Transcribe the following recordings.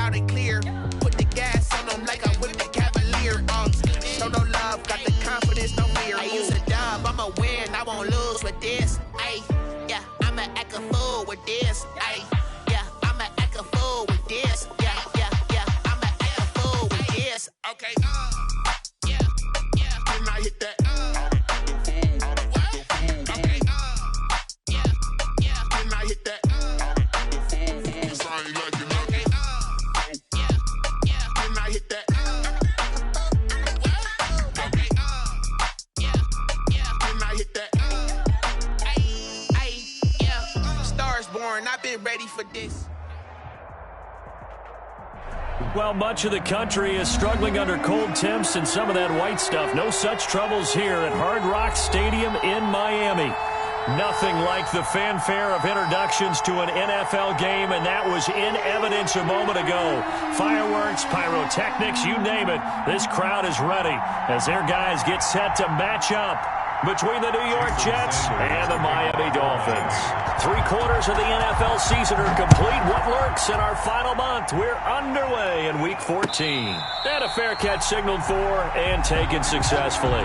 loud and clear. Put the gas on them like I whipped the Cavalier. Show no love, got the confidence, no fear. I use a dub, I'ma win, I won't lose with this. Ay, yeah, I'ma act a fool with this. Ay, yeah, I'ma act a fool with this. Yeah, yeah, yeah, I'ma act a fool with this. Okay, yeah, yeah. When I hit that, okay, yeah, yeah. When I hit that, I've been ready for this. Well, much of the country is struggling under cold temps and some of that white stuff. No such troubles here at Hard Rock Stadium in Miami. Nothing like the fanfare of introductions to an NFL game, and that was in evidence a moment ago. Fireworks, pyrotechnics, you name it. This crowd is ready as their guys get set to match up between the New York Jets and the Miami Dolphins. 3/4 of the NFL season are complete. What lurks in our final month? We're underway in Week 14. And a fair catch signaled for and taken successfully.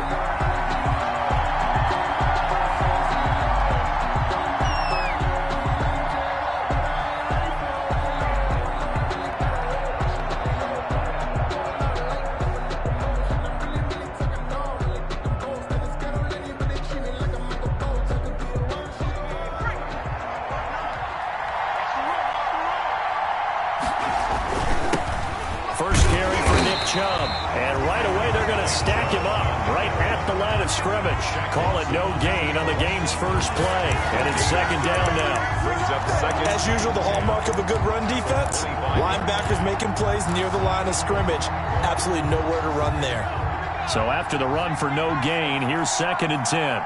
And right away, they're going to stack him up right at the line of scrimmage. Call it no gain on the game's first play. And it's second down now. Brings up the second. As usual, the hallmark of a good run defense. Linebackers making plays near the line of scrimmage. Absolutely nowhere to run there. So after the run for no gain, here's 2nd and 10.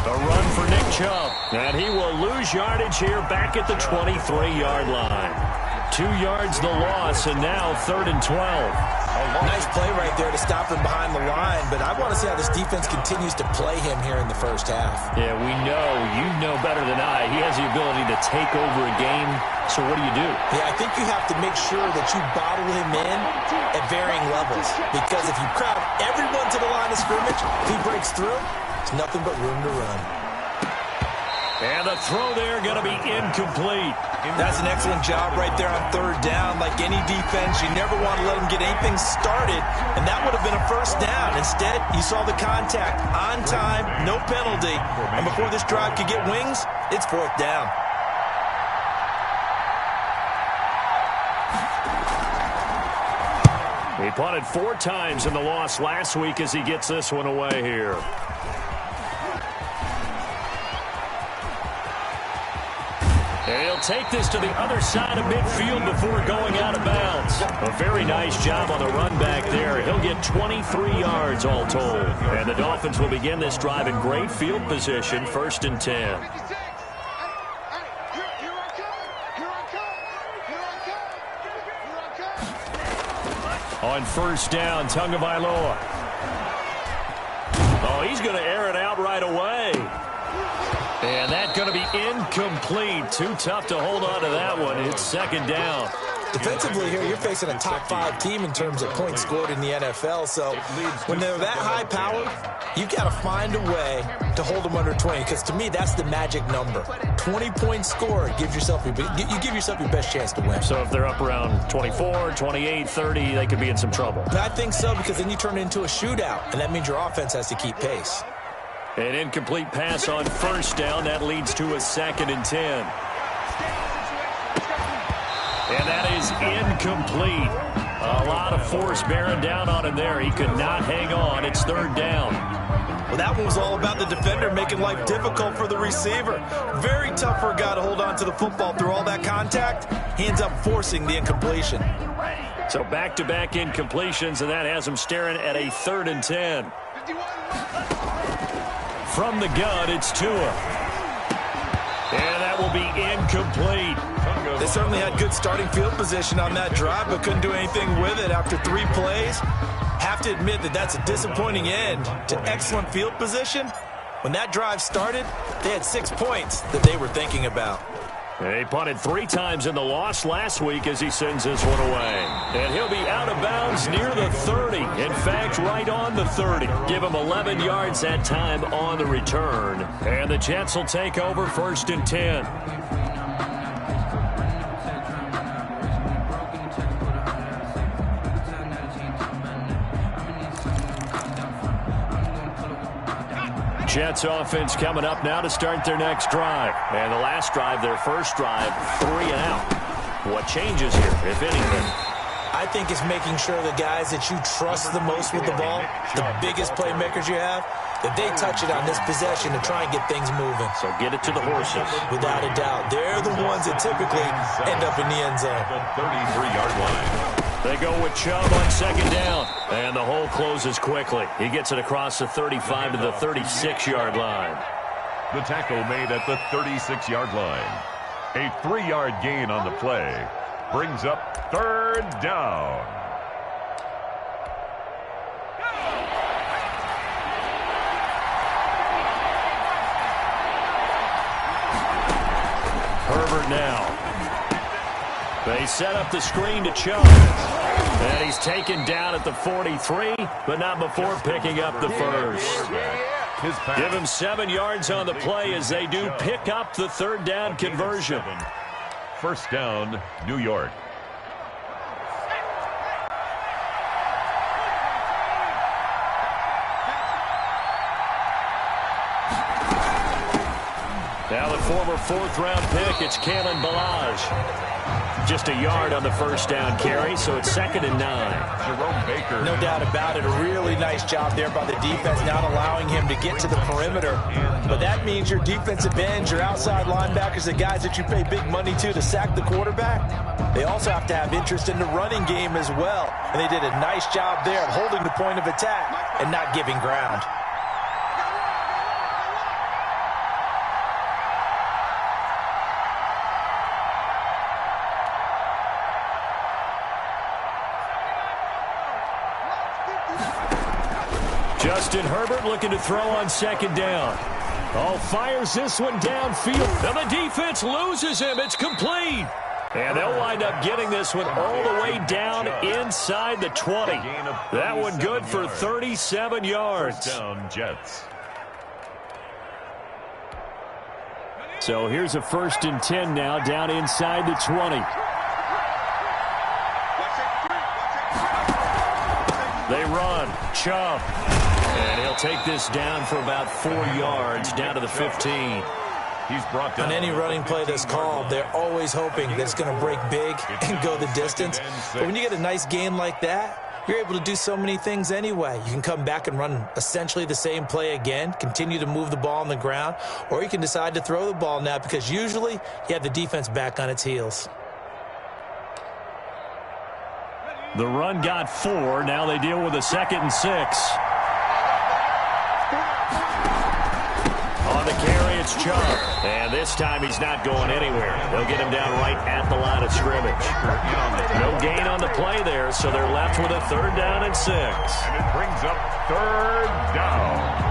A run for Nick Chubb. And he will lose yardage here back at the 23-yard line. 2 yards the loss, and now 3rd and 12. Nice play right there to stop him behind the line, but I want to see how this defense continues to play him here in the first half. Yeah, we know. You know better than I. He has the ability to take over a game, so what do you do? Yeah, I think you have to make sure that you bottle him in at varying levels, because if you crowd everyone to the line of scrimmage, if he breaks through, there's nothing but room to run. And the throw there going to be incomplete. That's an excellent job right there on 3rd down. Like any defense, you never want to let them get anything started, and that would have been a first down. Instead, you saw the contact on time, no penalty, and before this drive could get wings, it's 4th down. He punted 4 times in the loss last week as he gets this one away here. And he'll take this to the other side of midfield before going out of bounds. A very nice job on the run back there. He'll get 23 yards all told. And the Dolphins will begin this drive in great field position, 1st and 10. On 1st down, Tagovailoa. Oh, he's going to air it out right away. And that's going to be incomplete. Too tough to hold on to that one. It's 2nd down. Defensively here, you're facing a top 5 team in terms of points scored in the NFL. So when they're that high powered, you've got to find a way to hold them under 20. Because to me, that's the magic number. 20 points scored gives yourself you give yourself your best chance to win. So if they're up around 24, 28, 30, they could be in some trouble. I think so, because then you turn it into a shootout, and that means your offense has to keep pace. An incomplete pass on 1st down. That leads to a 2nd and 10. And that is incomplete. A lot of force bearing down on him there. He could not hang on. It's 3rd down. Well, that one was all about the defender making life difficult for the receiver. Very tough for a guy to hold on to the football through all that contact. He ends up forcing the incompletion. So back-to-back incompletions, and that has him staring at a 3rd and 10. From the gun, it's Tua. And that will be incomplete. They certainly had good starting field position on that drive, but couldn't do anything with it after 3 plays. Have to admit that that's a disappointing end to excellent field position. When that drive started, they had 6 points that they were thinking about. He punted 3 times in the loss last week as he sends this one away. And he'll be out of bounds near the 30. In fact, right on the 30. Give him 11 yards that time on the return. And the Jets will take over 1st and 10. Jets offense coming up now to start their next drive. And the last drive, their first drive, 3 and out. What changes here, if anything? I think it's making sure the guys that you trust the most with the ball, the biggest playmakers you have, that they touch it on this possession to try and get things moving. So get it to the horses. Without a doubt. They're the ones that typically end up in the end zone. The 33-yard line. They go with Chubb on 2nd down. And the hole closes quickly. He gets it across the 35 to the 36-yard line. The tackle made at the 36-yard line. A 3-yard gain on the play. Brings up 3rd down. Herbert now. They set up the screen to Chubb. And he's taken down at the 43, but not before picking up the first. Give him 7 yards on the play as they do pick up the 3rd down conversion. 1st down, New York. Now the former 4th-round pick, it's Kalen Ballage. Just a yard on the 1st down carry, so it's 2nd and 9. Jerome Baker. No doubt about it. A really nice job there by the defense, not allowing him to get to the perimeter. But that means your defensive ends, your outside linebackers, the guys that you pay big money to sack the quarterback, they also have to have interest in the running game as well. And they did a nice job there of holding the point of attack and not giving ground. Justin Herbert looking to throw on 2nd down. Oh, fires this one downfield. And the defense loses him. It's complete. And they'll wind up getting this one all the way down inside the 20. That one good for 37 yards. Down Jets. So here's a 1st and 10 now down inside the 20. They run. Chubb. And he'll take this down for about 4 yards, down to the 15. He's brought down. On any running play that's called, they're always hoping that it's going to break big and go the distance. But when you get a nice gain like that, you're able to do so many things anyway. You can come back and run essentially the same play again, continue to move the ball on the ground, or you can decide to throw the ball now because usually you have the defense back on its heels. The run got 4. Now they deal with a 2nd and 6. On the carry, it's Chubb. And this time he's not going anywhere. They'll get him down right at the line of scrimmage. No gain on the play there, so they're left with a 3rd down and 6. And it brings up 3rd down.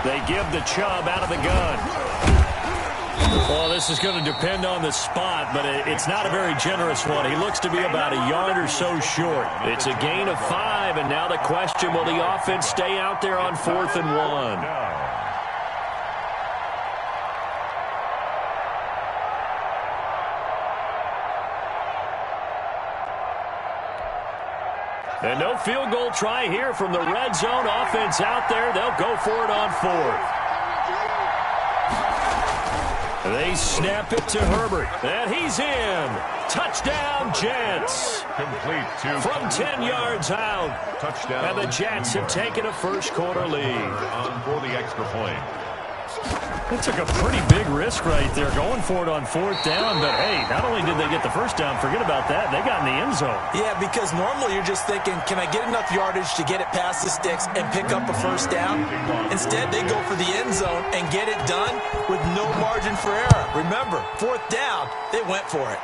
They give the Chubb out of the gun. Well, this is going to depend on the spot, but it's not a very generous one. He looks to be about a yard or so short. It's a gain of 5, and now the question, will the offense stay out there on 4th and 1? And no field goal try here from the red zone offense out there. They'll go for it on 4th. They snap it to Herbert, and he's in. Touchdown, Jets. Complete to from 10 yards out. Touchdown. And the Jets have taken a first-quarter lead. On for the extra point. They took a pretty big risk right there, going for it on 4th down. But, hey, not only did they get the first down, forget about that, they got in the end zone. Yeah, because normally you're just thinking, can I get enough yardage to get it past the sticks and pick up a first down? Instead, they go for the end zone and get it done with no margin for error. Remember, 4th down, they went for it.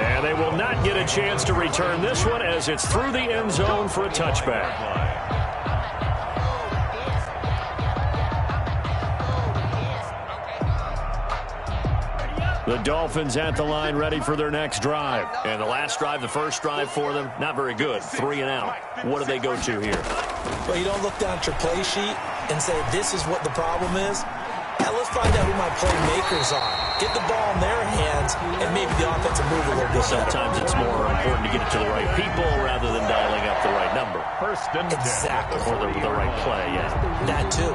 And they will not get a chance to return this one as it's through the end zone for a touchback. The Dolphins at the line ready for their next drive. And the last drive, the first drive for them, not very good. 3 and out. What do they go to here? Well, you don't look down at your play sheet and say, this is what the problem is. Yeah, let's find out who my playmakers are. Get the ball in their hands, and maybe the offensive move a little bit better. Sometimes it's more important to get it to the right people rather than dialing up the right number. First and 10. Exactly. Or the right play, yeah. That too.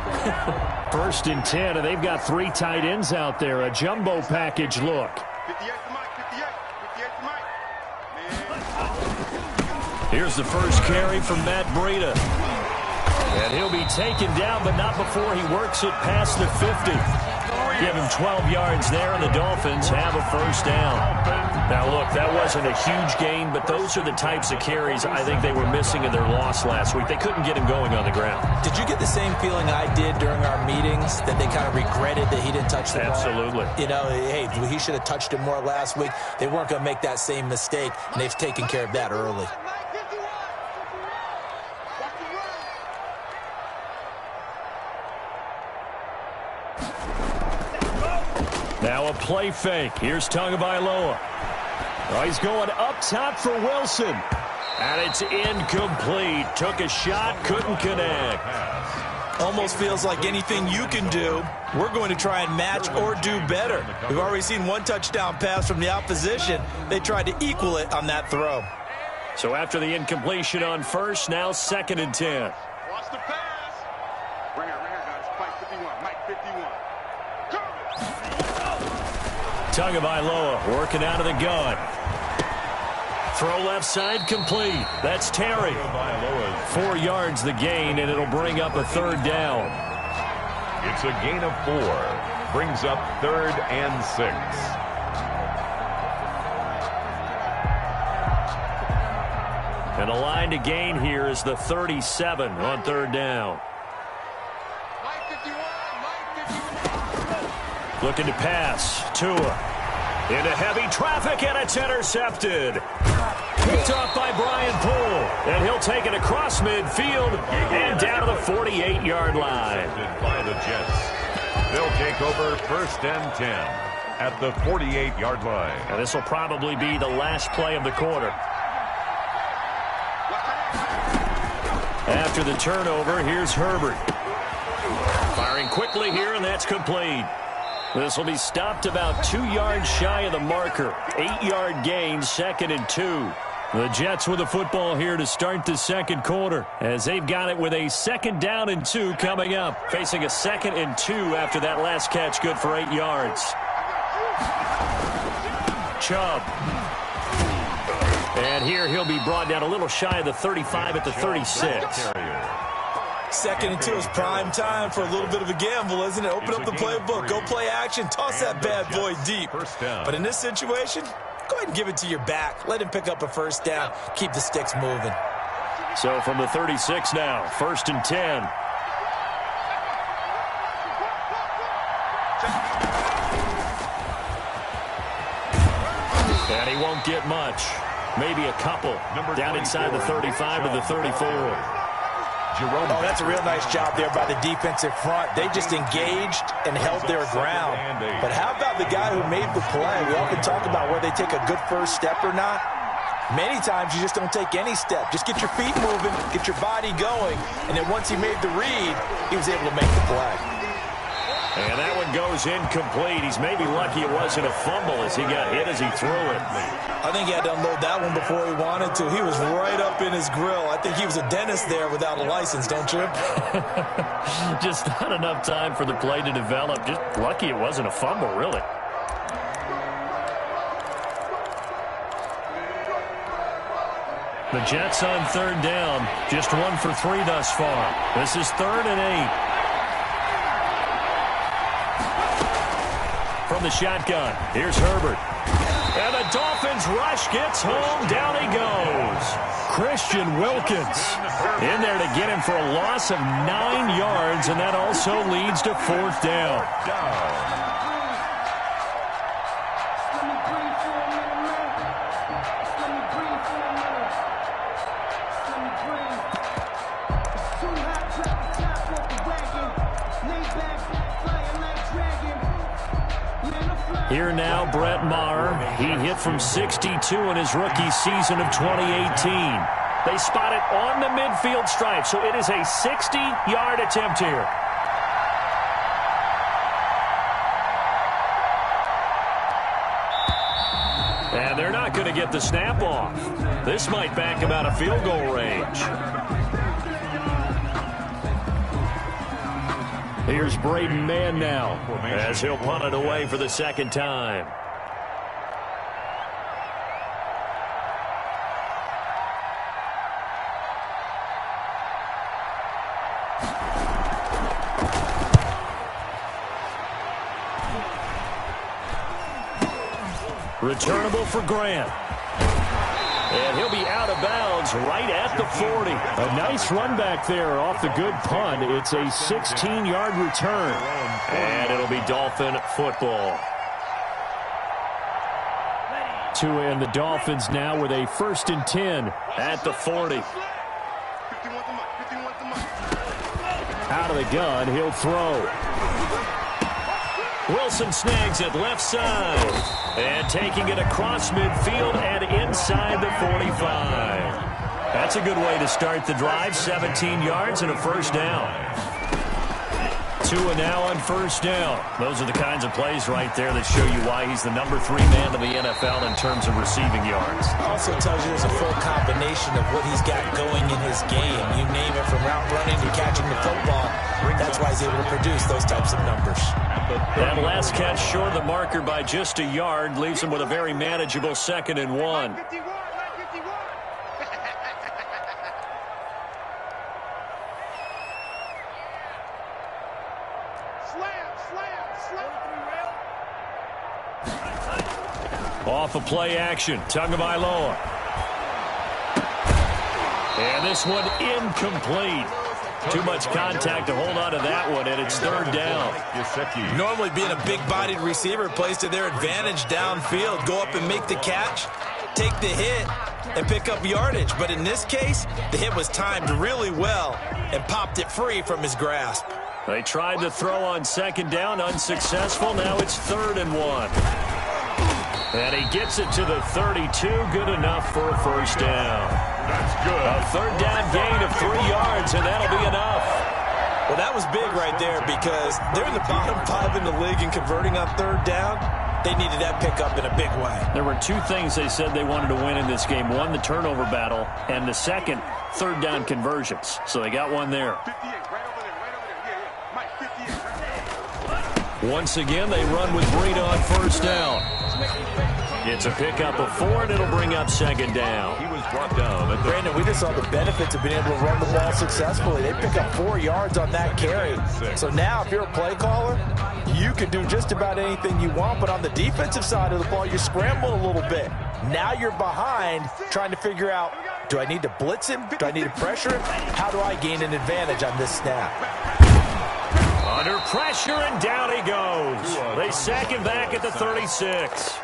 First and 10, and they've got 3 tight ends out there. A jumbo package look. 58 to Mike, 58 to Mike. Here's the first carry from Matt Breida. And he'll be taken down, but not before he works it past the 50. Give him 12 yards there, and the Dolphins have a first down. Now, look, that wasn't a huge gain, but those are the types of carries I think they were missing in their loss last week. They couldn't get him going on the ground. Did you get the same feeling I did during our meetings, that they kind of regretted that he didn't touch the ball? Absolutely. You know, hey, he should have touched it more last week. They weren't going to make that same mistake, and they've taken care of that early. Now a play fake. Here's Tagovailoa. Oh, he's going up top for Wilson. And it's incomplete. Took a shot, couldn't connect. Almost feels like anything you can do, we're going to try and match or do better. We've already seen one touchdown pass from the opposition. They tried to equal it on that throw. So after the incompletion on first, now 2nd and 10. Watch the pass. Bring her, guys. Mike 51, Mike 51. Tagovailoa working out of the gun. Throw left side complete. That's Terry. 4 yards the gain, and it'll bring up a 3rd down. It's a gain of 4. Brings up 3rd and 6. And the line to gain here is the 37 on 3rd down. Looking to pass. Tua into heavy traffic, and it's intercepted. Picked off by Brian Poole. And he'll take it across midfield and down to the 48-yard line. By the Jets. They'll take over 1st and 10 at the 48-yard line. And this will probably be the last play of the quarter. After the turnover, here's Herbert. Firing quickly here, and that's complete. This will be stopped about 2 yards shy of the marker. 8-yard gain, 2nd and 2. The Jets with the football here to start the second quarter, as they've got it with a 2nd down and 2 coming up. Facing a 2nd and 2 after that last catch, good for 8 yards. Chubb. And here he'll be brought down a little shy of the 35 at the 36. 2nd and 2 is prime time for a little bit of a gamble, isn't it? Open up the playbook, go play action, toss that bad boy deep. But in this situation, go ahead and give it to your back. Let him pick up a 1st down. Keep the sticks moving. So from the 36 now, 1st and 10. And he won't get much. Maybe a couple. Down inside the 35 to the 34. Oh, that's a real nice job there by the defensive front. They just engaged and held their ground. But how about the guy who made the play? We often talk about whether they take a good first step or not. Many times you just don't take any step. Just get your feet moving, get your body going, and then once he made the read, he was able to make the play. And that one goes incomplete. He's maybe lucky it wasn't a fumble as he got hit as he threw it. I think he had to unload that one before he wanted to. He was right up in his grill. I think he was a dentist there without a license, don't you? Just not enough time for the play to develop. Just lucky it wasn't a fumble, really. The Jets on 3rd down. Just 1 for 3 thus far. This is 3rd and 8. From the shotgun, here's Herbert. And the Dolphins rush, gets home, down he goes. Christian Wilkins in there to get him for a loss of 9 yards, and that also leads to 4th down. Here now, Brett Maher. He hit from 62 in his rookie season of 2018. They spot it on the midfield stripe, so it is a 60-yard attempt here. And they're not going to get the snap off. This might back him out of field goal range. Here's Braden Mann now, as he'll punt it away for the second time. Returnable for Grant. And he'll be out of bounds right at the 40. A nice run back there off the good punt. It's a 16-yard return. And it'll be Dolphin football. Tua and the Dolphins now with a 1st and 10 at the 40. Out of the gun, he'll throw. Wilson snags it left side. And taking it across midfield and inside the 45. That's a good way to start the drive. 17 yards and a first down. Tua now on first down. Those are the kinds of plays right there that show you why he's the number 3 man in the NFL in terms of receiving yards. Also tells you there's a full combination of what he's got going in his game. You name it, from route running to catching the football. That's why he's able to produce those types of numbers. That last catch short of the marker by just a yard leaves him with a very manageable 2nd and 1. Off of play action, Tagovailoa. And this one incomplete. Too much contact to hold on to that one, and it's 3rd down. Normally being a big-bodied receiver plays to their advantage downfield. Go up and make the catch, take the hit, and pick up yardage. But in this case, the hit was timed really well and popped it free from his grasp. They tried to throw on 2nd down, unsuccessful. Now it's 3rd and 1. And he gets it to the 32, good enough for a first down. That's good. A 3rd down gain of 3 yards, and that'll be enough. Well, that was big right there because they're in the bottom 5 in the league in converting on 3rd down. They needed that pickup in a big way. There were 2 things they said they wanted to win in this game. One, the turnover battle, and the second, 3rd down conversions. So they got one there. Once again, they run with Breida on first down. It's a pickup of 4, and it'll bring up 2nd down. He was brought down. Brandon, we just saw the benefits of being able to run the ball successfully. They pick up 4 yards on that carry. So now, if you're a play caller, you can do just about anything you want. But on the defensive side of the ball, you scramble a little bit. Now you're behind trying to figure out, do I need to blitz him? Do I need to pressure him? How do I gain an advantage on this snap? Under pressure, and down he goes. They sack him back at the 36.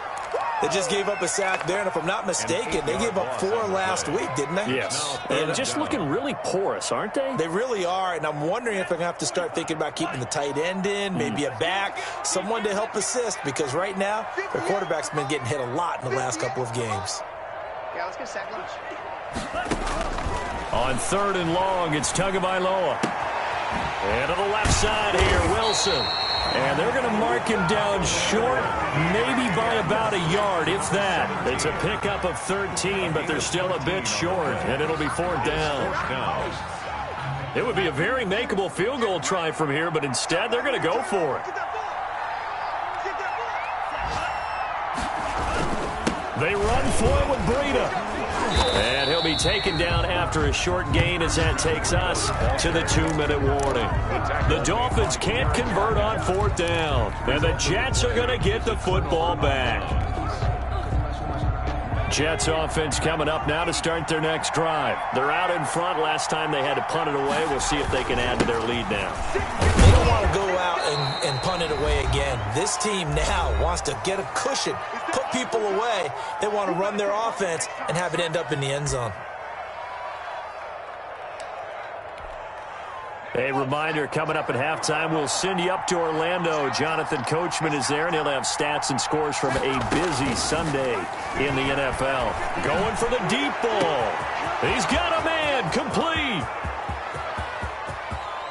They just gave up a sack there, and if I'm not mistaken, they gave up 4 last week, didn't they? Yes. And just looking really porous, aren't they? They really are, and I'm wondering if they're going to have to start thinking about keeping the tight end in, maybe a back, someone to help assist, because right now, their quarterback's been getting hit a lot in the last couple of games. Yeah, let's get sack lunch. On 3rd and long, it's Tagovailoa. And to the left side here, Wilson. And they're going to mark him down short, maybe by about a yard, if that. It's a pickup of 13, but they're still a bit short, and it'll be 4th down. It would be a very makeable field goal try from here, but instead they're going to go for it. They run for it with Breida. And he'll be taken down after a short gain as that takes us to the 2-minute warning. The Dolphins can't convert on 4th down, and the Jets are going to get the football back. Jets offense coming up now to start their next drive. They're out in front. Last time they had to punt it away. We'll see if they can add to their lead now. They don't want to go out and punt it away again. This team now wants to get a cushion, put people away. They want to run their offense and have it end up in the end zone. A reminder, coming up at halftime, we'll send you up to Orlando. Jonathan Coachman is there, and he'll have stats and scores from a busy Sunday in the NFL. Going for the deep ball. He's got a man, complete.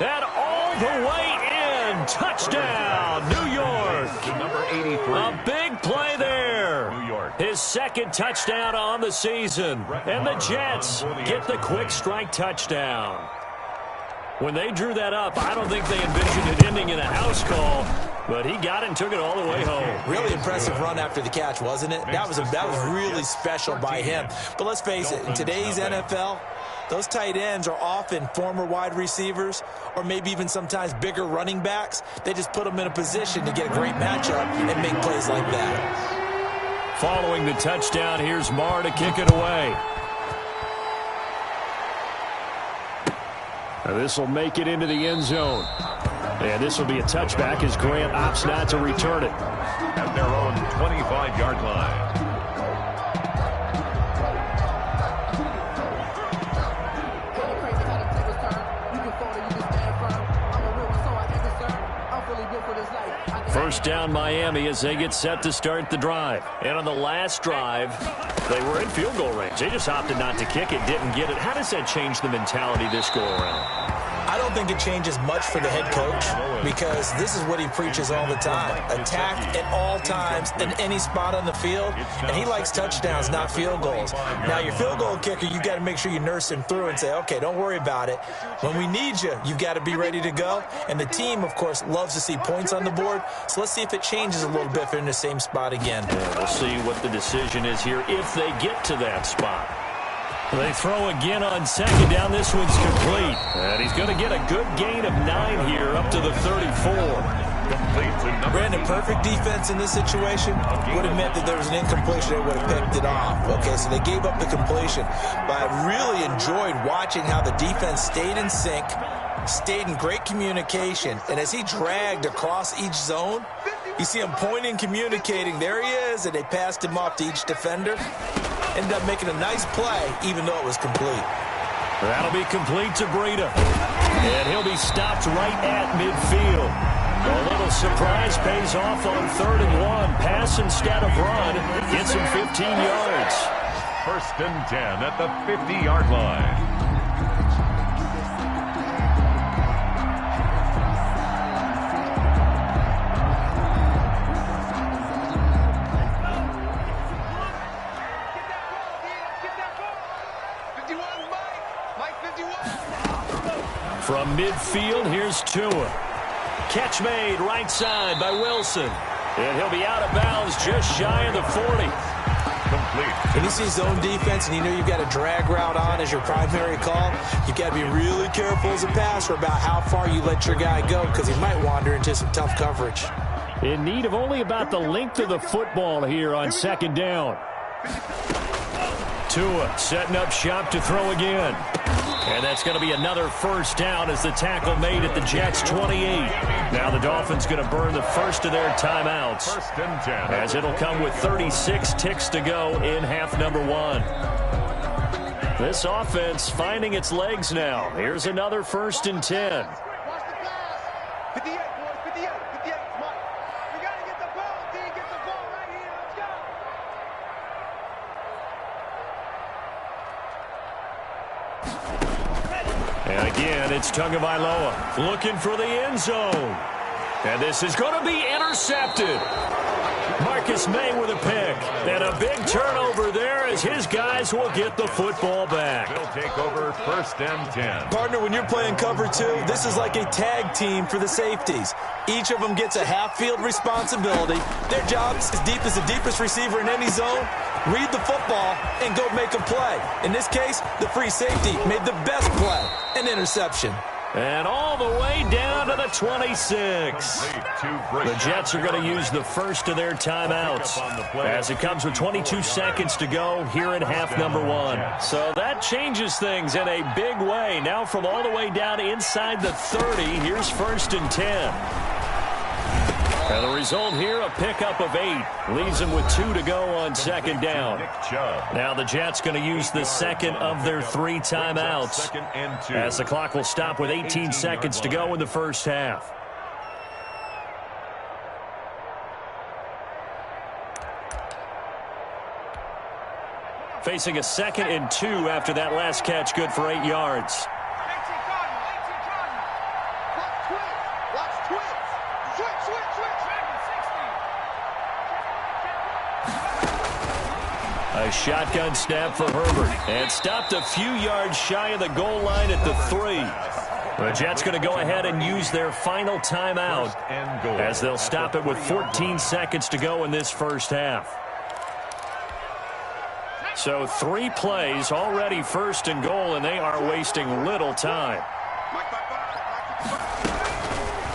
And all the way in. Touchdown, New York. Number 83. A big play there. New York. His second touchdown on the season. And the Jets get the quick strike touchdown. When they drew that up, I don't think they envisioned it ending in a house call, but he got it and took it all the way home. Really impressive run after the catch, wasn't it? That was really special by him. But let's face it, in today's NFL, those tight ends are often former wide receivers or maybe even sometimes bigger running backs. They just put them in a position to get a great matchup and make plays like that. Following the touchdown, here's Marr to kick it away. Now this will make it into the end zone. And this will be a touchback as Grant opts not to return it. At their own 25-yard line. First down Miami as they get set to start the drive. And on the last drive, they were in field goal range. They just opted not to kick it, didn't get it. How does that change the mentality this go around? I don't think it changes much for the head coach because this is what he preaches all the time. Attack at all times in any spot on the field, and he likes touchdowns, not field goals. Now, your field goal kicker, you got to make sure you nurse him through and say, okay, don't worry about it. When we need you, you got to be ready to go. And the team, of course, loves to see points on the board. So let's see if it changes a little bit if they're in the same spot again. Yeah, we'll see what the decision is here if they get to that spot. They throw again on second down. This one's complete. And he's going to get a good gain of 9 here up to the 34. Brandon, perfect defense in this situation would have meant that there was an incompletion. They would have picked it off. Okay, so they gave up the completion. But I really enjoyed watching how the defense stayed in sync, stayed in great communication. And as he dragged across each zone, you see him pointing, communicating. There he is, and they passed him off to each defender. Ended up making a nice play, even though it was complete. That'll be complete to Breida. And he'll be stopped right at midfield. A little surprise pays off on 3rd and 1. Pass instead of run. Gets him 15 yards. 1st and 10 at the 50-yard line. From midfield, here's Tua. Catch made right side by Wilson. And he'll be out of bounds just shy of the 40. Complete. When you see zone defense and you know you've got a drag route on as your primary call, you've got to be really careful as a passer about how far you let your guy go because he might wander into some tough coverage. In need of only about the length of the football here on 2nd down. Tua setting up shop to throw again. And that's going to be another 1st down as the tackle made at the Jets' 28. Now the Dolphins going to burn the first of their timeouts 1st and 10. as it'll come with 36 ticks to go in half number 1. This offense finding its legs now. Here's another 1st and 10. And again, it's Tagovailoa looking for the end zone. And this is going to be intercepted. Marcus May with a pick. And a big turnover there as his guys will get the football back. They'll take over 1st and 10. Partner, when you're playing cover 2, this is like a tag team for the safeties. Each of them gets a half-field responsibility. Their job is as deep as the deepest receiver in any zone. Read the football and go make a play. In this case, the free safety made the best play, an interception. And all the way down to the 26. The Jets are going to use the first of their timeouts as it comes with 22 seconds to go here in half number 1. So that changes things in a big way. Now from all the way down inside the 30, here's 1st and 10. And the result here, a pickup of 8. Leaves them with 2 to go on second down. Now the Jets going to use the second of their 3 timeouts, as the clock will stop with 18 seconds to go in the first half. Facing a 2nd and 2 after that last catch, good for 8 yards. A shotgun snap for Herbert, and stopped a few yards shy of the goal line at the 3. The Jets going to go ahead and use their final timeout, as they'll stop it with 14 seconds to go in this first half. So 3 plays, already 1st and goal, and they are wasting little time.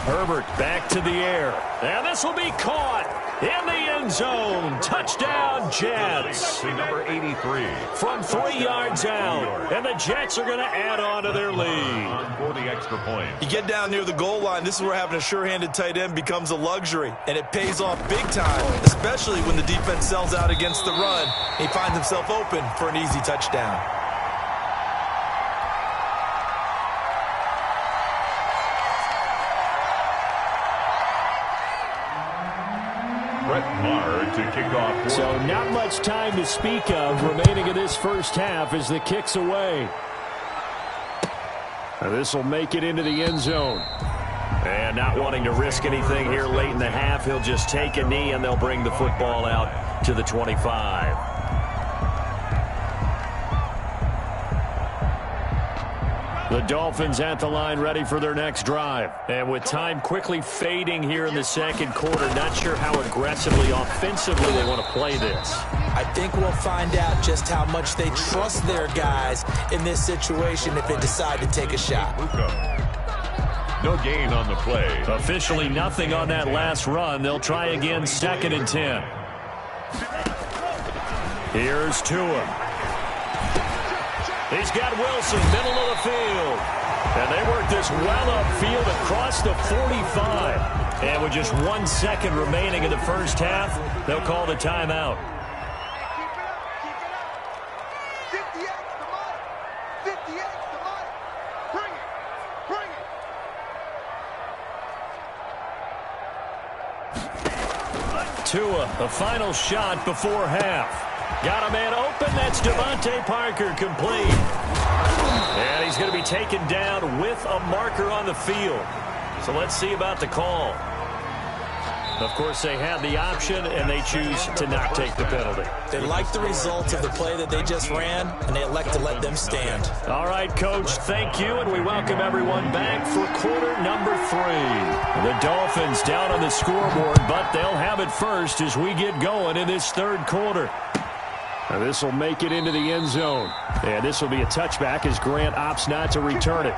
Herbert back to the air, and this will be caught in the end zone. Touchdown, Jets. Number 83. From 3 yards out, and the Jets are going to add on to their lead. For the extra point. You get down near the goal line, this is where having a sure-handed tight end becomes a luxury, and it pays off big time, especially when the defense sells out against the run. He finds himself open for an easy touchdown. To kick off. So not much time to speak of remaining in this first half as the kick's away. This will make it into the end zone. And not wanting to risk anything here late in the half, he'll just take a knee and they'll bring the football out to the 25. The Dolphins at the line, ready for their next drive. And with time quickly fading here in the second quarter, not sure how aggressively, offensively they want to play this. I think we'll find out just how much they trust their guys in this situation if they decide to take a shot. No gain on the play. Officially nothing on that last run. They'll try again, 2nd and 10. Here's Tua. He's got Wilson, middle of the field. And they work this well upfield across the 45. And with just 1 second remaining in the first half, they'll call the timeout. Tua, the final shot before half. Got a man open. That's Devontae Parker, complete. And he's going to be taken down with a marker on the field. So let's see about the call. Of course, they have the option, and they choose to not take the penalty. They like the results of the play that they just ran, and they elect to let them stand. All right, Coach, thank you, and we welcome everyone back for quarter number 3. The Dolphins down on the scoreboard, but they'll have it first as we get going in this third quarter. Now this will make it into the end zone. And this will be a touchback as Grant opts not to return it.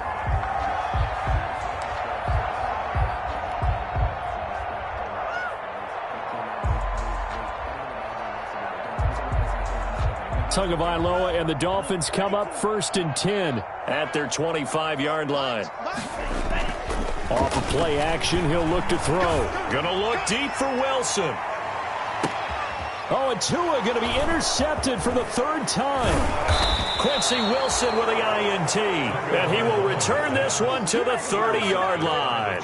Tagovailoa and the Dolphins come up 1st and 10 at their 25-yard line. Off of play action, he'll look to throw. Gonna look deep for Wilson. Oh, and Tua going to be intercepted for the 3rd time. Quincy Wilson with the INT. And he will return this one to the 30-yard line.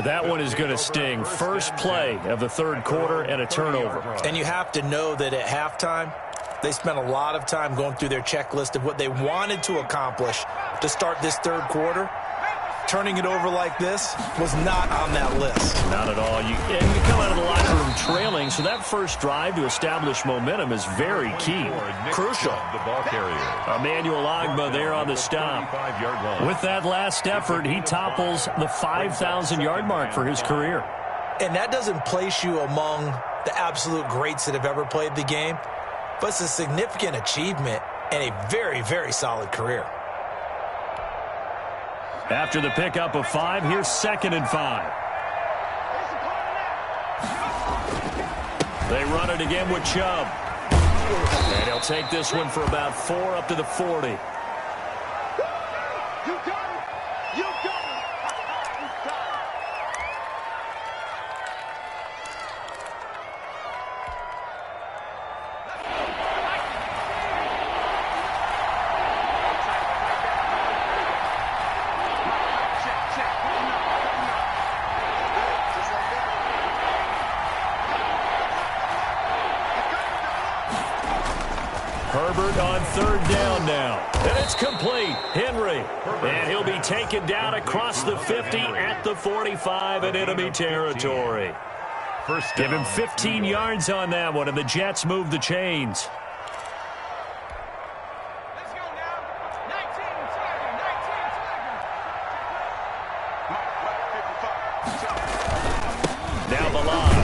That one is going to sting. First play of the third quarter and a turnover. And you have to know that at halftime, they spent a lot of time going through their checklist of what they wanted to accomplish to start this third quarter. Turning it over like this was not on that list. Not at all. You come out of the locker room trailing, so that first drive to establish momentum is very key. Crucial. The ball carrier. Emmanuel Ogbah there on the stop. With that last effort, he topples the 5,000-yard mark for his career. And that doesn't place you among the absolute greats that have ever played the game, but it's a significant achievement and a very, very solid career. After the pickup of 5, here's 2nd and 5. They run it again with Chubb. And he'll take this one for about 4 up to the 40. third down now. And it's complete. Henry. And he'll be taken down across the 50 at the 45 in enemy territory. Give him 15 yards on that one, and the Jets move the chains. Let's go now. 19 seconds. Now Balaj.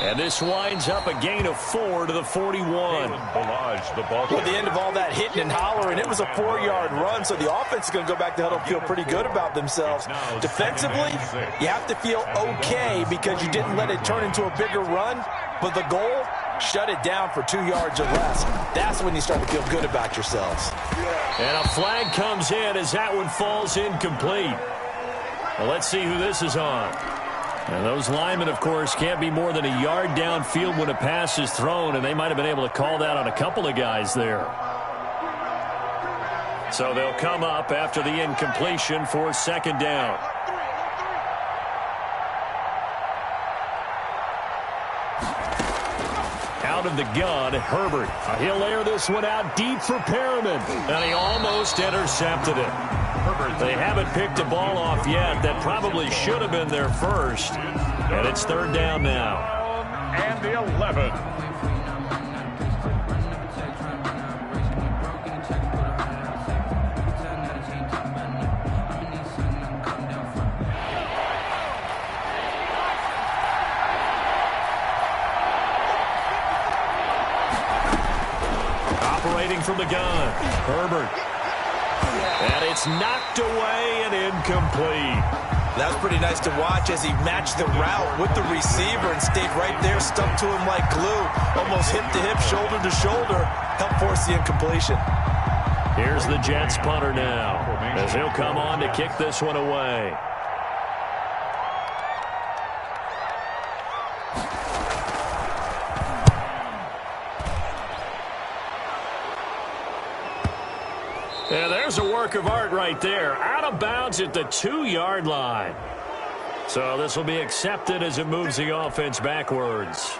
And this winds up a gain of 4 to the 41. Balaj, the ball. At the end of all that hitting and hollering, it was a 4-yard run, so the offense is going to go back to huddle and feel pretty good about themselves. Defensively, you have to feel okay because you didn't let it turn into a bigger run, but the goal, shut it down for 2 yards or less. That's when you start to feel good about yourselves. And a flag comes in as that one falls incomplete. Well, let's see who this is on. And those linemen, of course, can't be more than a yard downfield when a pass is thrown, and they might have been able to call that on a couple of guys there. So they'll come up after the incompletion for second down. Out of the gun, Herbert. He'll air this one out deep for Perriman, and he almost intercepted it. They haven't picked a ball off yet. That probably should have been their first. And it's third down now. And the 11. Operating from the gun, Herbert. And it's knocked away and incomplete. That was pretty nice to watch as he matched the route with the receiver and stayed right there, stuck to him like glue, almost hip to hip, shoulder to shoulder, helped force the incompletion. Here's the Jets punter now, as he'll come on to kick this one away. Yeah, there's a work of art right there. Out of bounds at the 2-yard line. So this will be accepted as it moves the offense backwards.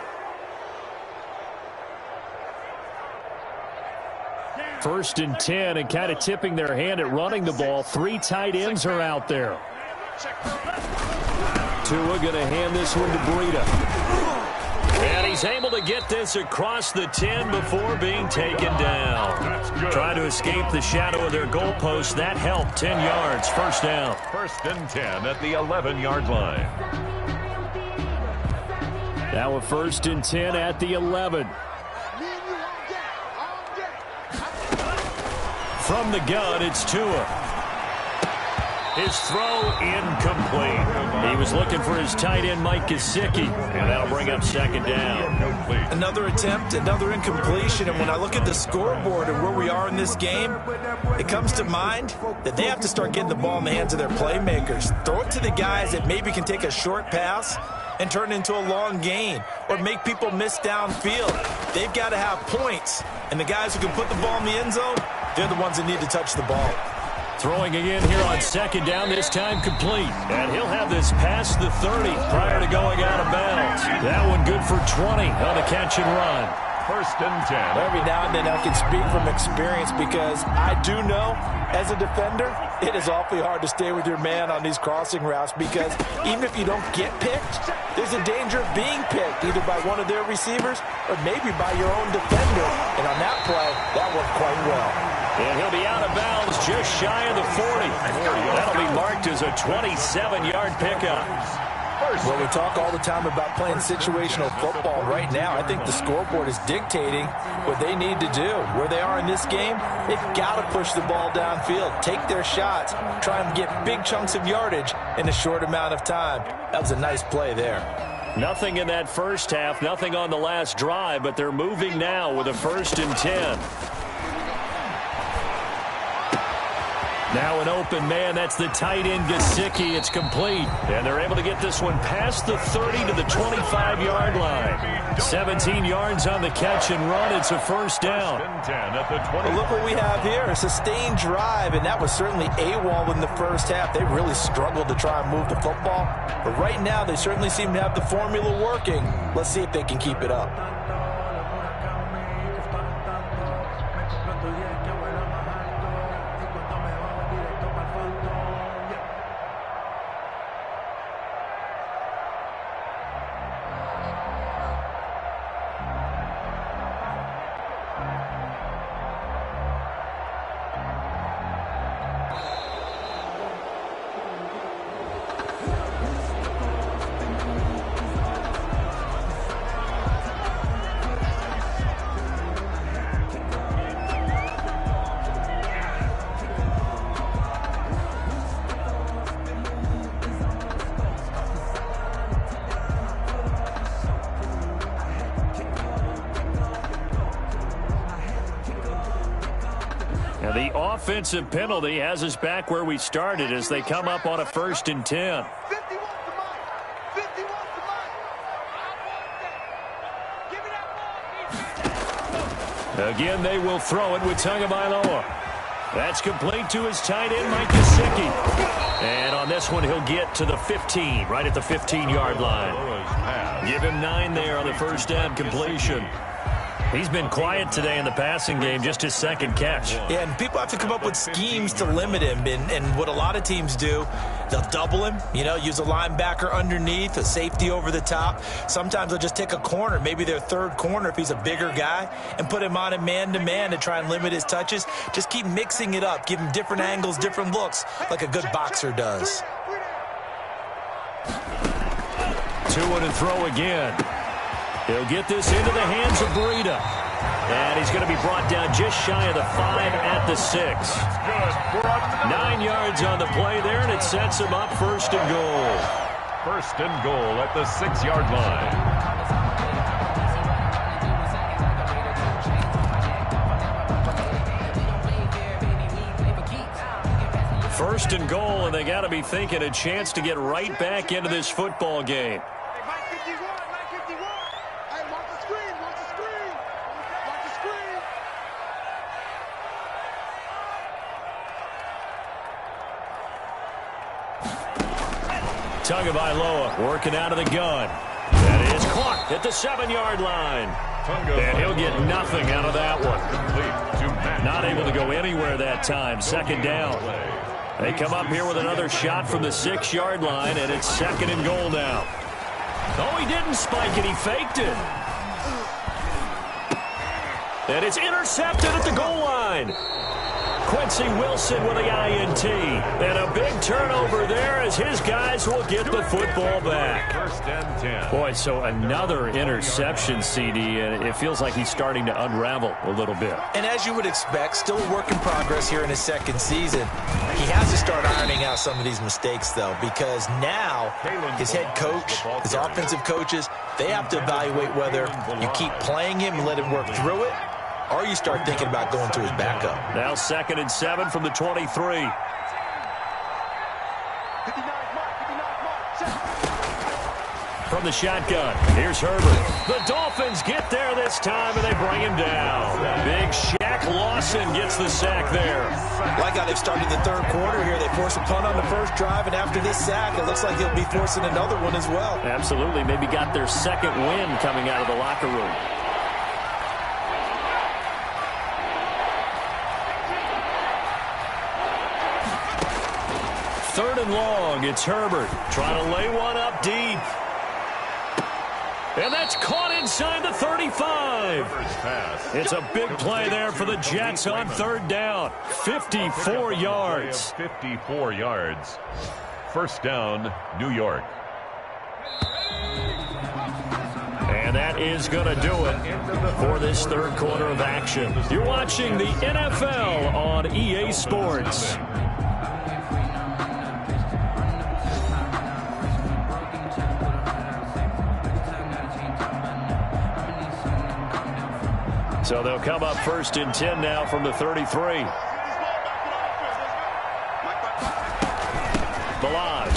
First and 10, and kind of tipping their hand at running the ball. 3 tight ends are out there. Tua going to hand this one to Breida. And he's able to get this across the 10 before being taken down. Trying to escape the shadow of their goalpost. That helped. 10 yards. First down. First and 10 at the 11-yard line. Now a first and 10 at the 11. From the gun, it's Tua. His throw incomplete. He was looking for his tight end, Mike Gesicki, and that'll bring up second down. Another attempt, another incompletion, and when I look at the scoreboard and where we are in this game, it comes to mind that they have to start getting the ball in the hands of their playmakers. Throw it to the guys that maybe can take a short pass and turn it into a long gain or make people miss downfield. They've got to have points, and the guys who can put the ball in the end zone, they're the ones that need to touch the ball. Throwing again here on second down, this time complete. And he'll have this past the 30 prior to going out of bounds. That one good for 20 on the catch and run. First and 10. Every now and then I can speak from experience because I do know, as a defender, it is awfully hard to stay with your man on these crossing routes because even if you don't get picked, there's a danger of being picked either by one of their receivers or maybe by your own defender. And on that play, that worked quite well. And he'll be out of bounds just shy of the 40. That'll be marked as a 27-yard pickup. Well, we talk all the time about playing situational football. Right now, I think the scoreboard is dictating what they need to do. Where they are in this game, they've got to push the ball downfield, take their shots, try and get big chunks of yardage in a short amount of time. That was a nice play there. Nothing in that first half, nothing on the last drive, but they're moving now with a first and 10. Now an open man, that's the tight end Gesicki. It's complete, and they're able to get this one past the 30 to the 25-yard line. 17 yards on the catch and run. It's a first down. Well, look what we have here, a sustained drive, and that was certainly AWOL in the first half. They really struggled to try and move the football, but right now they certainly seem to have the formula working. Let's see if they can keep it up. The offensive penalty has us back where we started as they come up on a 1st and 10. Again, they will throw it with Tagovailoa. That's complete to his tight end, Mike Gesicki. And on this one, he'll get to the 15, right at the 15-yard line. Give him 9 there on the first down completion. He's been quiet today in the passing game, just his 2nd catch. Yeah, and people have to come up with schemes to limit him. And what a lot of teams do, they'll double him, use a linebacker underneath, a safety over the top. Sometimes they'll just take a corner, maybe their 3rd corner if he's a bigger guy, and put him on a man-to-man to try and limit his touches. Just keep mixing it up. Give him different angles, different looks, like a good boxer does. 2 and throw again. He'll get this into the hands of Breida. And he's going to be brought down just shy of the 5 at the 6. 9 yards on the play there, and it sets him up 1st and goal. 1st and goal at the 6-yard line. 1st and goal, and they got to be thinking a chance to get right back into this football game. Tagovailoa working out of the gun. That is caught at the 7-yard line. And he'll get nothing out of that one. Not able to go anywhere that time. 2nd down. They come up here with another shot from the 6-yard line, and it's 2nd and goal now. Oh, he didn't spike it. He faked it. And it's intercepted at the goal line. Quincy Wilson with the INT. And a big turnover there as his guys will get the football back. 1st and 10. Boy, so another interception, CD, and it feels like he's starting to unravel a little bit. And as you would expect, still a work in progress here in his 2nd season. He has to start ironing out some of these mistakes, though, because now his head coach, his offensive coaches, they have to evaluate whether you keep playing him and let him work through it, or you start thinking about going to his backup. Now 2nd and 7 from the 23. From the shotgun, here's Herbert. The Dolphins get there this time, and they bring him down. Big Shaq Lawson gets the sack there. Like how they've started the 3rd quarter here. They force a punt on the 1st drive, and after this sack, it looks like they'll be forcing another one as well. Absolutely. Maybe got their 2nd win coming out of the locker room. 3rd and long. It's Herbert trying to lay one up deep. And that's caught inside the 35. It's a big play there for the Jets on 3rd down. 54 yards. 54 yards. 1st down, New York. And that is going to do it for this 3rd quarter of action. You're watching the NFL on EA Sports. So they'll come up 1st and 10 now from the 33. Balaj.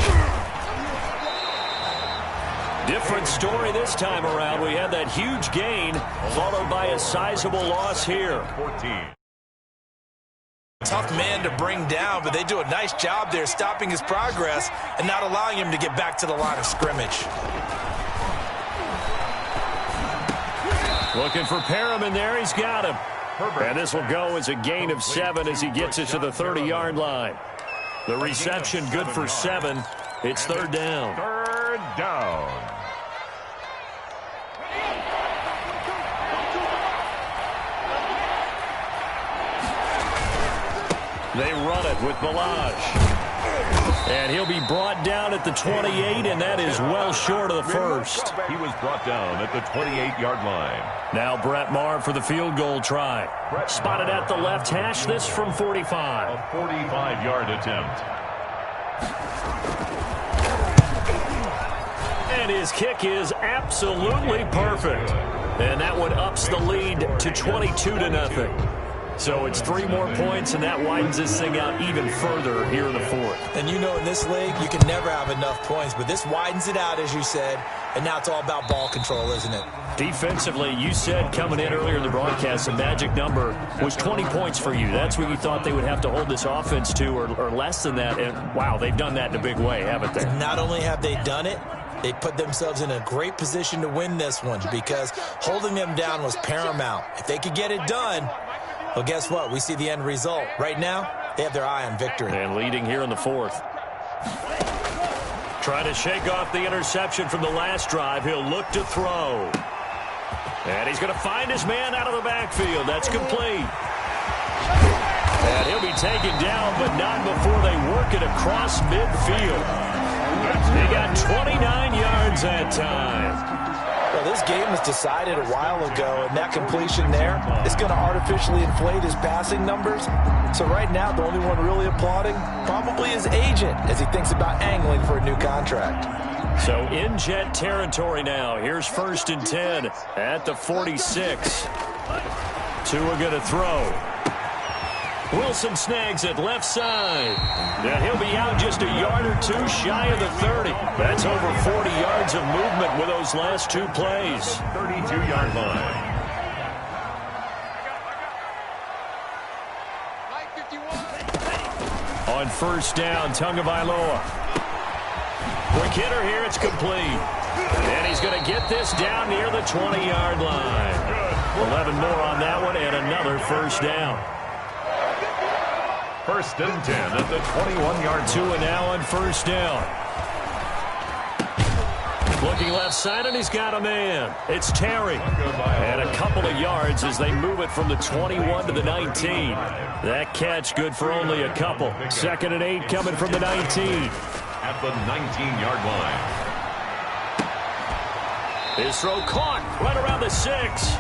Different story this time around. We had that huge gain followed by a sizable loss here. 14. Tough man to bring down, but they do a nice job there stopping his progress and not allowing him to get back to the line of scrimmage. Looking for Perriman there. He's got him. And this will go as a gain of 7 as he gets it to the 30-yard line. The reception good for 7. It's 3rd down. 3rd down. They run it with Balaj. And he'll be brought down at the 28, and that is well short of the 1st. He was brought down at the 28-yard line. Now Brett Maher for the field goal try. Spotted at the left hash, this from 45. A 45-yard attempt. And his kick is absolutely perfect. And that one ups the lead to 22-0. So it's 3 more points, and that widens this thing out even further here in the fourth. And you know in this league, you can never have enough points, but this widens it out, as you said, and now it's all about ball control, isn't it? Defensively, you said coming in earlier in the broadcast, the magic number was 20 points for you. That's what you thought they would have to hold this offense to, or less than that. And, wow, they've done that in a big way, haven't they? Not only have they done it, they put themselves in a great position to win this one because holding them down was paramount. If they could get it done, well, guess what? We see the end result. Right now, they have their eye on victory. And leading here in the fourth. Trying to shake off the interception from the last drive. He'll look to throw. And he's going to find his man out of the backfield. That's complete. And he'll be taken down, but not before they work it across midfield. He got 29 yards that time. Well, this game was decided a while ago, and that completion there is going to artificially inflate his passing numbers. So right now, the only one really applauding probably his agent as he thinks about angling for a new contract. So in Jet territory now. Here's 1st and 10 at the 46. Tua going to throw. Wilson snags it left side. And he'll be out just a yard or two shy of the 30. That's over 40 yards of movement with those last 2 plays. 32-yard line. On 1st down, Tagovailoa. Quick hitter here, it's complete. And he's going to get this down near the 20-yard line. 11 more on that one, and another 1st down. 1st and 10 at the 21-yard Tua line. now on 1st down. Looking left side, and he's got a man. It's Terry. And a couple of yards as they move it from the 21 to the 19. That catch good for only a couple. 2nd and 8 coming from the 19. At the 19-yard line. His throw caught right around the 6.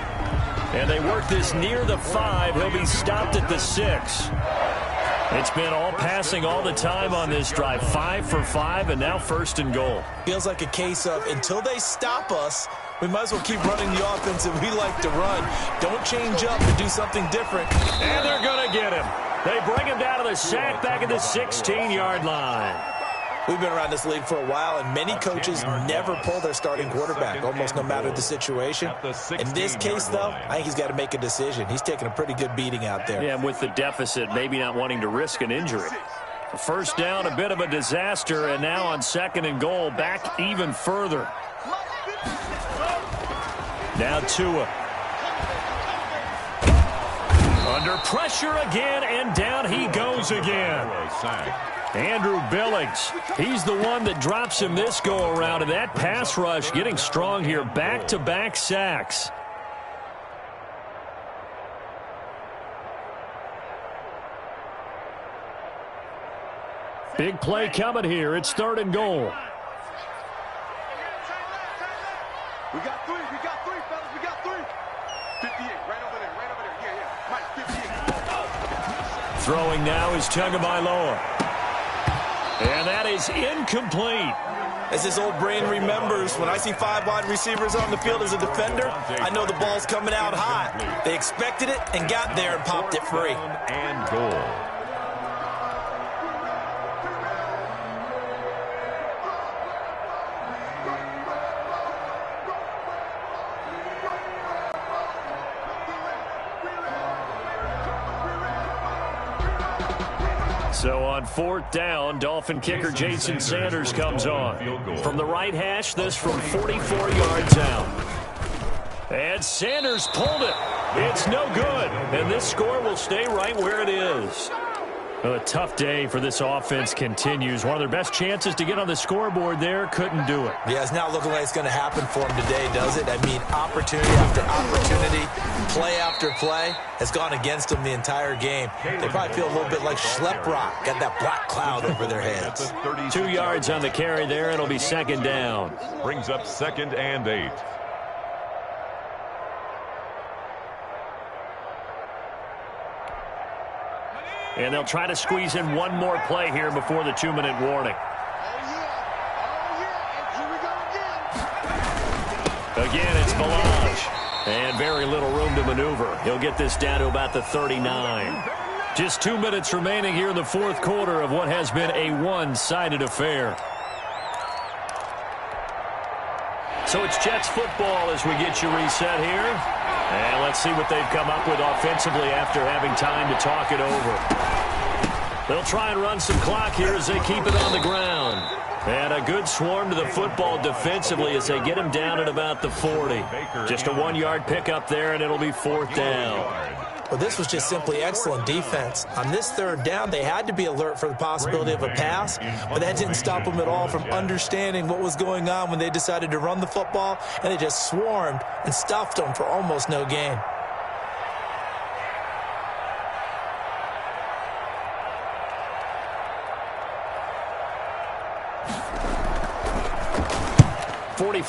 And they work this near the 5. He'll be stopped at the 6. It's been all passing all the time on this drive. 5 for 5, and now 1st and goal. Feels like a case of until they stop us, we might as well keep running the offense that we like to run. Don't change up and do something different. And they're going to get him. They bring him down to the sack back at the 16-yard line. We've been around this league for a while, and many coaches never pull their starting quarterback, almost no matter the situation. In this case, though, I think he's got to make a decision. He's taking a pretty good beating out there. Yeah, and with the deficit, maybe not wanting to risk an injury. 1st down, a bit of a disaster, and now on 2nd and goal, back even further. Now Tua. Under pressure again, and down he goes again. Andrew Billings, he's the one that drops him this go-around, and that pass rush getting strong here. Back-to-back sacks. Big play coming here. It's 3rd and goal. We got 3, fellas, we got 3. 58, right over there, yeah. Mike, 58. Throwing now is Tagovailoa. And that is incomplete. As his old brain remembers, when I see 5 wide receivers on the field as a defender, I know the ball's coming out hot. They expected it and got there and popped it free. And goal. So on 4th down, Dolphin kicker Jason Sanders comes on. From the right hash, this from 44 yards out. And Sanders pulled it. It's no good. And this score will stay right where it is. Well, a tough day for this offense continues. One of their best chances to get on the scoreboard there, couldn't do it. Yeah, it's not looking like it's going to happen for him today, does it? I mean, opportunity after opportunity, play after play has gone against them the entire game. They probably feel a little bit like Schlepp Rock, got that black cloud over their heads. 2 yards on the carry there, and it'll be 2nd down. Brings up 2nd and 8. And they'll try to squeeze in one more play here before the 2-minute warning. Again, it's Balaj. And very little room to maneuver. He'll get this down to about the 39. Just 2 minutes remaining here in the fourth quarter of what has been a one-sided affair. So it's Jets football as we get you reset here. And let's see what they've come up with offensively after having time to talk it over. They'll try and run some clock here as they keep it on the ground. And a good swarm to the football defensively as they get him down at about the 40. Just a 1-yard pickup there, and it'll be fourth down. Well, this was just simply excellent defense. On this third down, they had to be alert for the possibility of a pass, but that didn't stop them at all from understanding what was going on when they decided to run the football, and they just swarmed and stuffed them for almost no gain.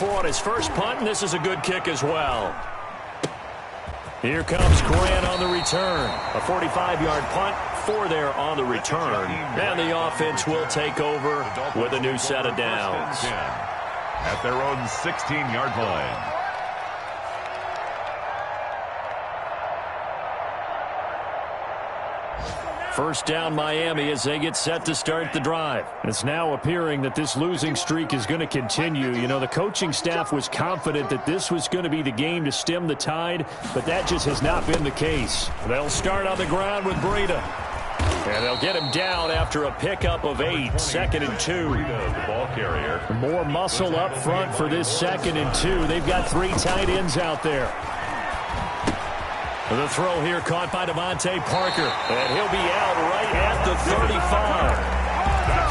On his first punt, and this is a good kick as well. Here comes Grant on the return. A 45-yard punt, 4 there on the return. And the offense will take over with a new set of downs. At their own 16-yard line. First down Miami as they get set to start the drive. It's now appearing that this losing streak is going to continue. You know, the coaching staff was confident that this was going to be the game to stem the tide, but that just has not been the case. They'll start on the ground with Breida. And they'll get him down after a pickup of 8, 2nd and 2. The ball carrier. More muscle up front for this 2nd and 2. They've got 3 tight ends out there. The throw here caught by Devontae Parker. And he'll be out right at the 35.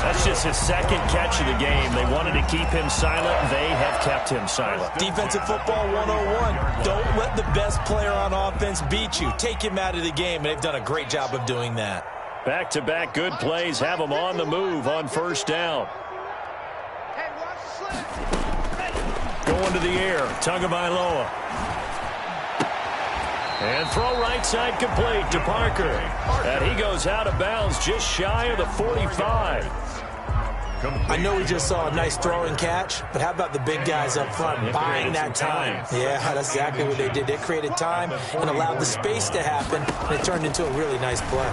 That's just his 2nd catch of the game. They wanted to keep him silent. They have kept him silent. Defensive football 101. Don't let the best player on offense beat you. Take him out of the game, and they've done a great job of doing that. Back-to-back good plays have him on the move on first down. Going to the air. Tagovailoa. And throw right side complete to Parker. And he goes out of bounds just shy of the 45. I know we just saw a nice throw and catch, but how about the big guys up front buying that time? Yeah, that's exactly what they did. They created time and allowed the space to happen, and it turned into a really nice play.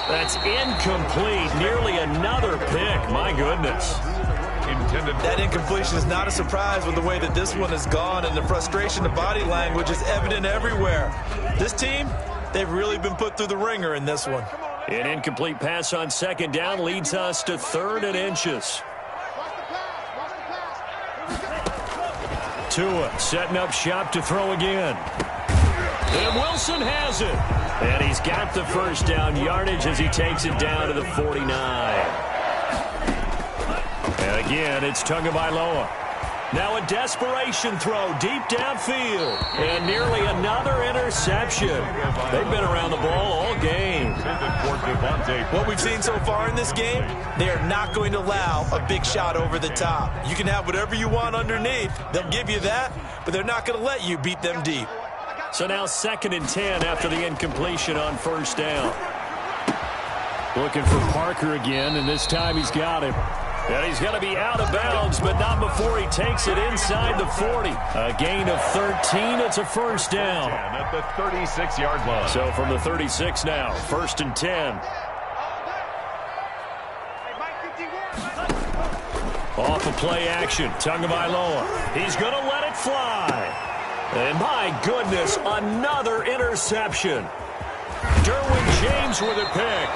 That's incomplete. Nearly another pick. My goodness. That incompletion is not a surprise with the way that this one has gone, and the frustration, the body language is evident everywhere. This team, they've really been put through the ringer in this one. An incomplete pass on 2nd down leads us to 3rd and inches. Tua setting up shop to throw again. And Wilson has it. And he's got the first down yardage as he takes it down to the 49. And again, it's Tagovailoa. Now a desperation throw deep downfield. And nearly another interception. They've been around the ball all game. What we've seen so far in this game, they are not going to allow a big shot over the top. You can have whatever you want underneath. They'll give you that, but they're not going to let you beat them deep. So now 2nd and 10 after the incompletion on first down. Looking for Parker again, and this time he's got him. And he's going to be out of bounds, but not before he takes it inside the 40. A gain of 13. It's a first down. At the 36-yard line. So from the 36 now, 1st and 10. Off of play action, Tagovailoa. He's going to let it fly. And my goodness, another interception. Derwin James with a pick.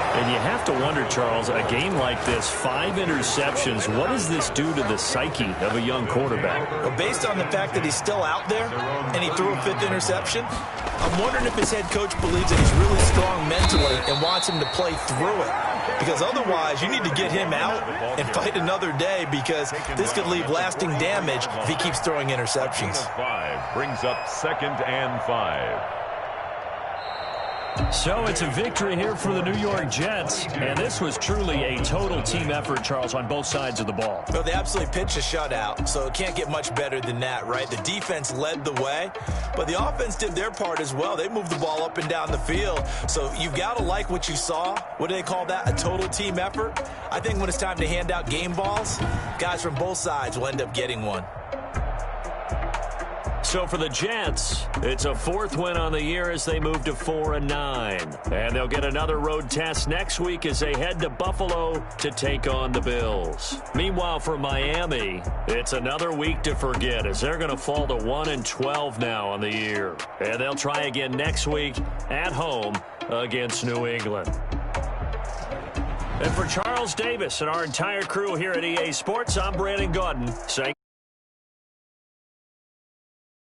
And you have to wonder, Charles, a game like this, 5 interceptions, what does this do to the psyche of a young quarterback? Well, based on the fact that he's still out there and he threw a 5th interception, I'm wondering if his head coach believes that he's really strong mentally and wants him to play through it. Because otherwise, you need to get him out and fight another day, because this could leave lasting damage if he keeps throwing interceptions. 5 brings up 2nd and 5. So it's a victory here for the New York Jets. And this was truly a total team effort, Charles, on both sides of the ball. Well, they absolutely pitched a shutout, so it can't get much better than that, right? The defense led the way, but the offense did their part as well. They moved the ball up and down the field. So you've got to like what you saw. What do they call that? A total team effort? I think when it's time to hand out game balls, guys from both sides will end up getting one. So for the Jets, it's a 4th win on the year as they move to 4-9. And they'll get another road test next week as they head to Buffalo to take on the Bills. Meanwhile, for Miami, it's another week to forget as they're going to fall to 1-12 now on the year. And they'll try again next week at home against New England. And for Charles Davis and our entire crew here at EA Sports, I'm Brandon Gaudin saying